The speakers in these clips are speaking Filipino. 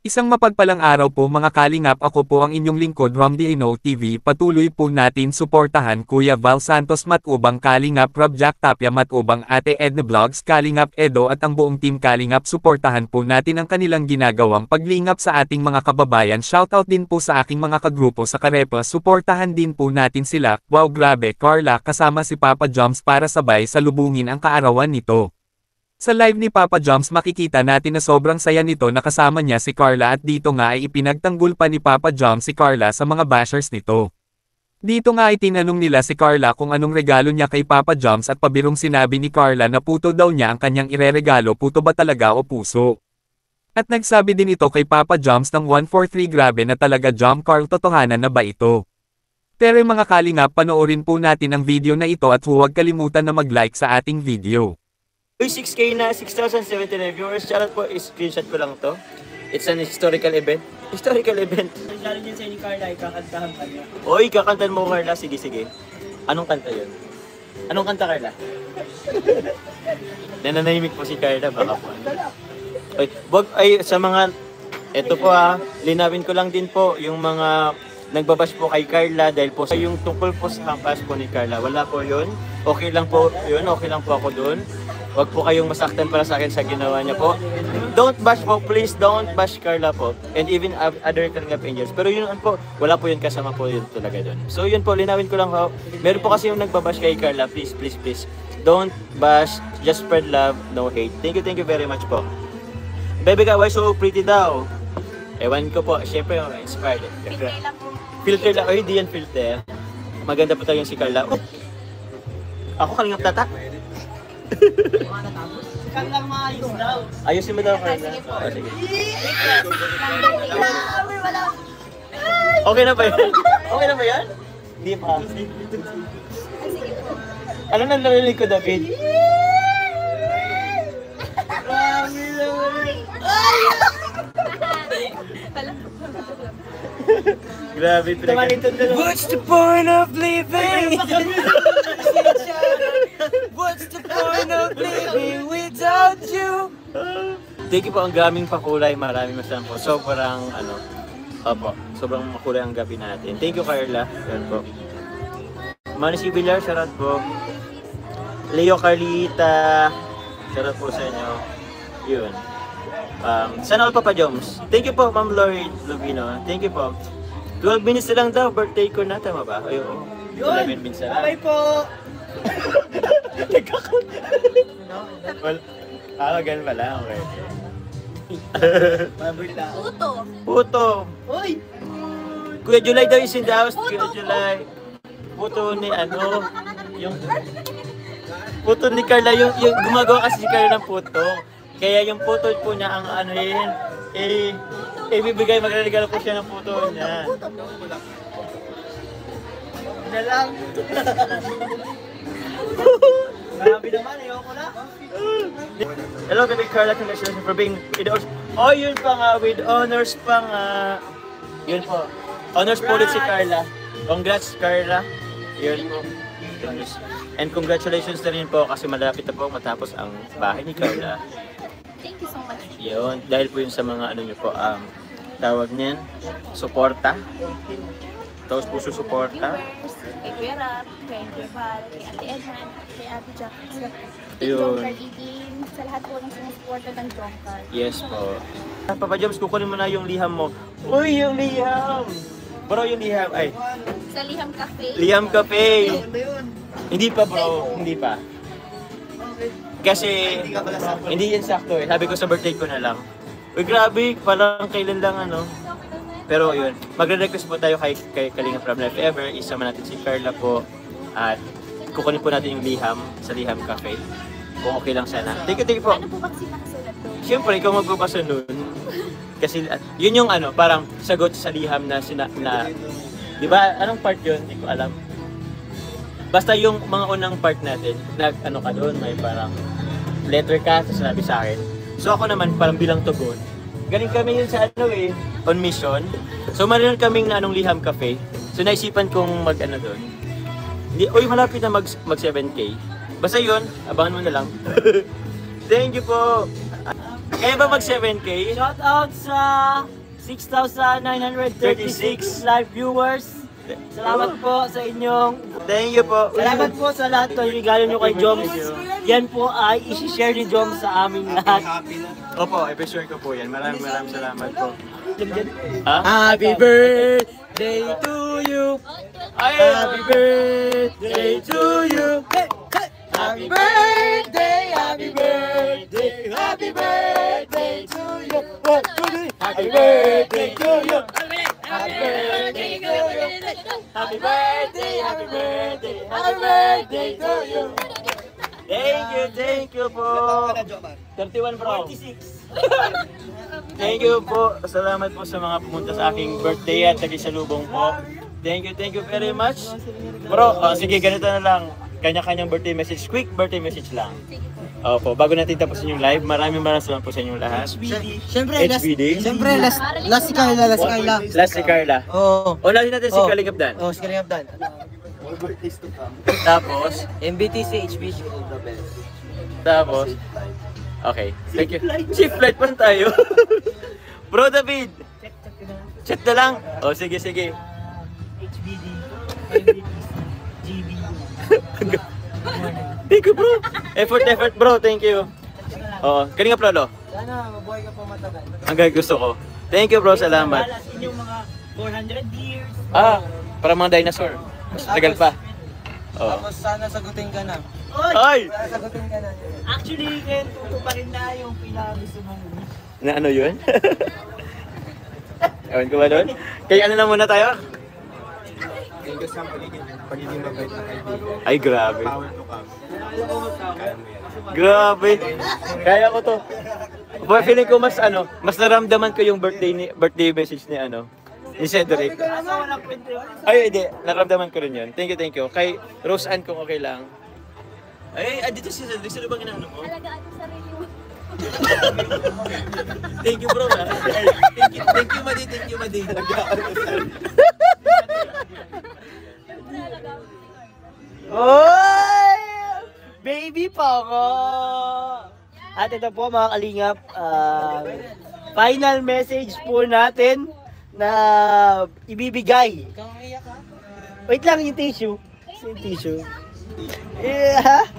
Isang mapagpalang araw po mga kalingap, ako po ang inyong lingkod Romdino TV. Patuloy po natin suportahan Kuya Val Santos Matubang, Kalingap Rob Jack Tapia Matubang, Ate Edna Vlogs, Kalingap Edo at ang buong team Kalingap. Suportahan po natin ang kanilang ginagawang paglingap sa ating mga kababayan. Shoutout din po sa aking mga kagrupo sa Karepa. Suportahan din po natin sila. Wow, grabe, Carla kasama si Papa Joms para sabay salubungin ang kaarawan nito. Sa live ni Papa Joms makikita natin na sobrang saya nito na kasama niya si Carla, at dito nga ay ipinagtanggol pa ni Papa Joms si Carla sa mga bashers nito. Dito nga ay tinanong nila si Carla kung anong regalo niya kay Papa Joms, at pabirong sinabi ni Carla na puto daw niya ang kanyang ireregalo. Puto ba talaga o puso? At nagsabi din ito kay Papa Joms ng 143. Grabe na talaga, Jom Carl, totohanan na ba ito? Pero mga kalingap, panoorin po natin ang video na ito at huwag kalimutan na mag-like sa ating video. Uy, 6K na, 6,079 viewers. Charot po, screenshot ko lang to. It's an historical event. Historical event. Regalo din sa ni Carla, ikakantahan ka niya. Uy, kakantan mo, Carla. Sige, sige. Anong kanta yun? Anong kanta, Carla? Nananahimik po si Carla, baka po. Uy, ay, sa mga, eto po linawin ko lang din po yung mga nagbabash po kay Carla dahil po sa yung tungkol po sa hampas po ni Carla. Wala po yun. Okay lang po yun. Okay lang po ako dun. Huwag po kayong masaktan para sa akin sa ginawa niya po. Don't bash po, please don't bash Carla po. And even other Kalingap Angels. Pero yun po, wala po yun, kasama po yun talaga dun. So yun po, linawin ko lang po. Meron po kasi yung nagbabash kay Carla. Please, please, please. Don't bash, just spread love, no hate. Thank you very much po. Baby ka, why so pretty daw? Ewan ko po, syempre inspired. Filter lang. Ay, di yan filter. Maganda po tayo yung si Carla. Ako Kalingap Tatak. Kang lang maayos daw. Ayusin mo daw, Carla. Oh, sige. Okay na ba yan? Okay na ba yan? Hindi pa. Ano nang narinig ko, David? Grabe, What's the point of living? What's the point of living without you? Thank you po, ang gaming pakulay. Maraming masayang po. Sobrang, sobrang makulay ang gabi natin. Thank you, Carla. Yan po. Manny C. Villar, shoutout po. Leo Carlita, shoutout po sa inyo. Yun. Sana all Papa Joms. Thank you po, Ma'am Lloyd Lubino. Thank you po. 12 minutes na lang daw, birthday ko na, tama ba? Ayun. 11 minutes na lang. Okay po. Ganun pala, okay. Puto. Puto. Uy. Kuya July daw is in the house. Kuya July. Puto ni yung puto ni Carla, yung gumagawa kasi si Carla ng puto. Kaya yung puto po niya ang ibibigay, magregalo po siya ng puto niya. Na lang. Marami naman, ayoko na. Hello, baby Carla, congratulations for being with honors. Oh, yun pa nga, with honors pa nga. Yun po. Honors po ulit si Carla. Congrats, Carla. Yun po. And congratulations na rin po kasi malapit na po matapos ang bahay ni Carla. Thank you so much. Yun, dahil po yun sa mga niyo po, tawag niyan, suporta. Tapos puso suporta. Kay Kuya Rap, kay Kuya Val, kay Ate Edman, kay Ate Jack, sa Team Yun. Jongkar Igin, sa lahat po ng sumusuporta ng Jongkar. Yes po. Papa Joms, kukunin mo na yung liham mo. Uy, yung liham! Bro, yung liham, ay. Sa Liham Cafe. Liham Cafe! Ano yun? Hindi pa bro, hindi pa. Kasi, hindi yan sakto eh. Sabi ko sa birthday ko na lang. Uy, grabe, parang kailan lang Pero yun, magre-request po tayo kay Kalingap Rob na if ever, isama natin si Carla po at kukunin po natin yung liham sa Liham Cafe. Kung okay lang sana. Thank you po. Ano po ba kasi nakasulat doon? Siyempre, ikaw magbabasa nun. Kasi yun yung parang sagot sa liham na di ba, anong part yun? Hindi ko alam. Basta yung mga unang part natin, ka doon, may parang letter ka, sinabi sa akin. So ako naman, parang bilang tugon. Galing kami yun sa on mission. So marinig kaming na Liham Cafe. So naisipan kong doon. Uy, malapit na mag 7K. Basta yun, abangan mo na lang. Thank you po! Kaya ba mag 7K? Shout out sa 6,936 live viewers. Salamat po sa inyong... Thank you po. Salamat po sa lahat ng regalo nyo kay Joms. Yan po ay isi-share ni Joms sa aming lahat. Opo, i-share ko po yan. Maraming salamat po. Happy birthday to you. Happy birthday to you. Happy birthday, happy birthday, happy birthday to you. Happy birthday to you. Happy birthday to you. Happy birthday, happy birthday, happy birthday to you. Thank you po. 31 bro. 46. Thank you po. Salamat po sa mga pumunta sa aking birthday at tagisalubong po. Thank you very much. Bro, sige ganito na lang. Kanya-kanyang birthday message. Quick birthday message lang. Opo, bago natin tapusin yung live, maraming salamat po sa inyong lahat. Siyempre, HBD. last si Carla, Last si Carla. Oo. O, last natin si Kalingap Dan. Oh, si Kalingap Dan. Tapos, MBTC, HBC. tapos, okay, thank you. Chief flight pa rin tayo. Bro David, chat na lang. O, sige. HBD, GB. Thank you bro. Effort bro, thank you. Oo, Kalingap Lolo. Sana mabuhay ka po matagal. Hanggang gusto ko. Thank you bro, salamat. Balas inyong mga 400 years. Para mga dinosaur. Mas tagal pa. Oo. Tapos sana sagutin ka na. Ay! Sagutin ka na. Actually, kaya tuto pa rin na yung gusto mong Na ano yun? Ewan ko ba doon? Kaya ano na muna tayo? Ay, grabe. Grabe. Kaya ko to. But feeling ko mas naramdaman ko yung birthday message ni Cedric. Ay, hindi. Naramdaman ko rin yun. Thank you. Kay Rose Ann kung okay lang. Ay, dito si Cedric. Sino bang inaano ko? Alagaan mo sarili mo. Thank you, bro. Thank you, Madi. Oy! Baby pa ako! At ito po mga kalingap, final message po natin na ibibigay. Wait lang, yung tissue. Yung tissue. Yeah.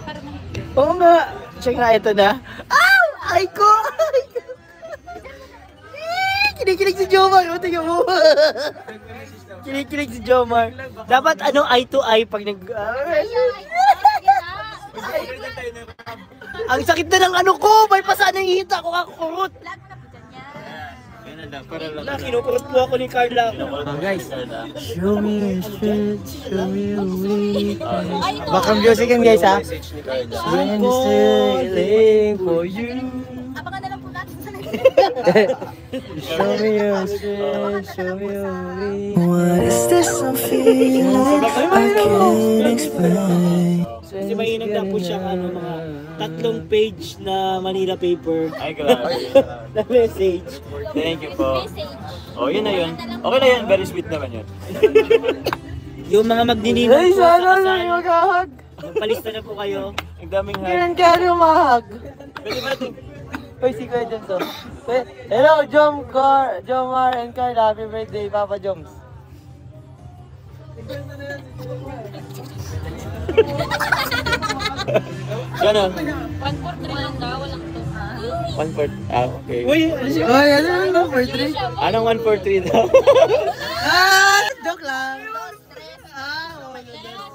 Oo nga. Check na, ito na. Ay ko! Kinikilig si Jomar. Tingnan mo. Kinikilig si Jomar. Dapat eye to eye pag Ang sakit na ng ko! May pasa na hihita ko kakurot! Kinukurot po ako ni Carla. Guys, show me the street, show me the way. Bakang music yan guys ha. I'm calling for you. Abangan na lang po natin sa Show me your street, show me your way. What is this I'm feeling? I can't explain. Kasi mainag na po siyang mga 3 page na Manila paper Ay, grabe. na message. Thank you po. message. Oh, yun na yun. Okay na yun. Very sweet naman yun. Yung mga magdiniwan po sa kasal, maghahag. magpalista na po kayo. Ang daming hug. Kailan ka lumahag? Pwede ba natin? Uy, si Kuya Joms to. Hello, Jomar and Carla. Happy birthday, Papa Joms. Gano'n? 143 lang daw, walang to. 1-4. Okay. Uy, Uy, ano naman for 3? Anong 1-4-3 daw? Joke lang.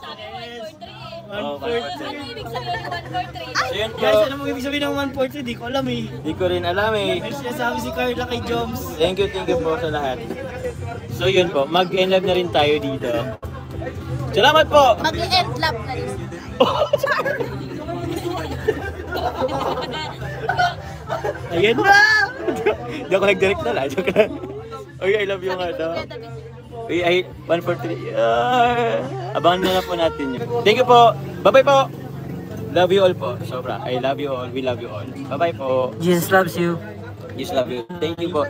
Sabi 143. Oh, Ano ibig sabihin ng 143? So yun po. guys, ano mo ibig sabihin ng 140? Di ko alam eh. Di ko rin alam eh. May sinasabi si Carla kay Joms. Thank you po sa lahat. So yun po, mag-end live na rin tayo dito. Salamat po! Mag-end lap na rin. Ayan na! Hindi ako nag-direct na lang. Joke lang. Uy, I love you nga daw. Uy, 1-4-3. Abangan na lang po natin yun. Thank you po! Bye-bye po! Love you all po. Sobra. I love you all. We love you all. Bye-bye po. Jesus loves you. Just love you. Thank you po.